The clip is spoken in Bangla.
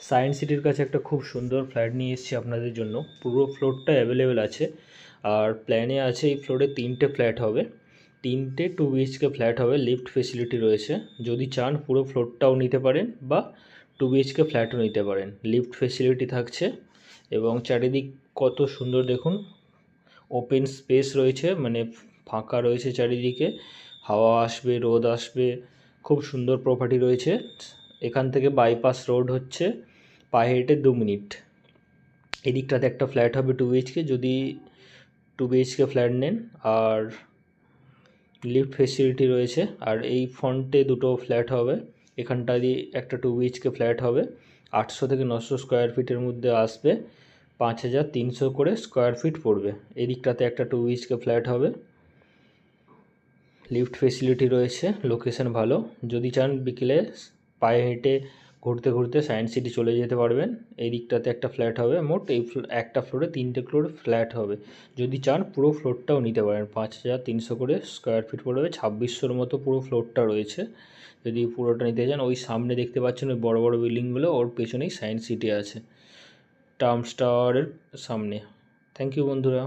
সায়েন্স সিটির কাছে একটা খুব সুন্দর ফ্ল্যাট নিয়ে এসেছি আপনাদের জন্য। পুরো ফ্লোরটা অ্যাভেলেবেল আছে, আর প্ল্যানে আছে এই ফ্লোরে 3টে ফ্ল্যাট হবে। 3টে 2 BHK ফ্ল্যাট হবে, লিফট ফেসিলিটি রয়েছে। যদি চান পুরো ফ্লোরটাও নিতে পারেন বা 2 BHK ফ্ল্যাটও নিতে পারেন, লিফট ফেসিলিটি থাকছে। এবং চারিদিক কত সুন্দর দেখুন, ওপেন স্পেস রয়েছে, মানে ফাঁকা রয়েছে চারিদিকে, হাওয়া আসবে, রোদ আসবে, খুব সুন্দর প্রপার্টি রয়েছে। এখান থেকে বাইপাস রোড হচ্ছে পায়ে হেঁটে 2 মিনিট। এদিকটাতে একটা ফ্ল্যাট হবে 2 BHK, যদি 2 BHK ফ্ল্যাট নেন, আর লিফট ফেসিলিটি রয়েছে। আর এই ফ্রন্টে দুটো ফ্ল্যাট হবে, এখানটা দিয়ে একটা 2 BHK ফ্ল্যাট হবে, 800 থেকে 900 স্কোয়ার ফিটের মধ্যে আসবে, 5300 করে স্কোয়ার ফিট পড়বে। এদিকটাতে একটা 2 BHK ফ্ল্যাট হবে, লিফট ফেসিলিটি রয়েছে, লোকেশন ভালো। যদি চান বিকেলে পায়ে হেঁটে ঘুরতে ঘুরতে সায়েন্স সিটি চলে যেতে পারবেন। এই দিকটাতে একটা ফ্ল্যাট হবে, মোট এই একটা ফ্লোরে 3টে ফ্লোরে ফ্ল্যাট হবে। যদি চান পুরো ফ্লোরটাও নিতে পারেন, 5300 করে স্কোয়ার ফিট পড়বে, 2600-র মতো পুরো ফ্লোরটা রয়েছে। যদি পুরোটা নিতে চান, ওই সামনে দেখতে পাচ্ছেন ওই বড় বড় বিল্ডিংগুলো, ওর পেছনেই সায়েন্স সিটি আছে, টার্মস টাওয়ারের সামনে। থ্যাংক ইউ বন্ধুরা।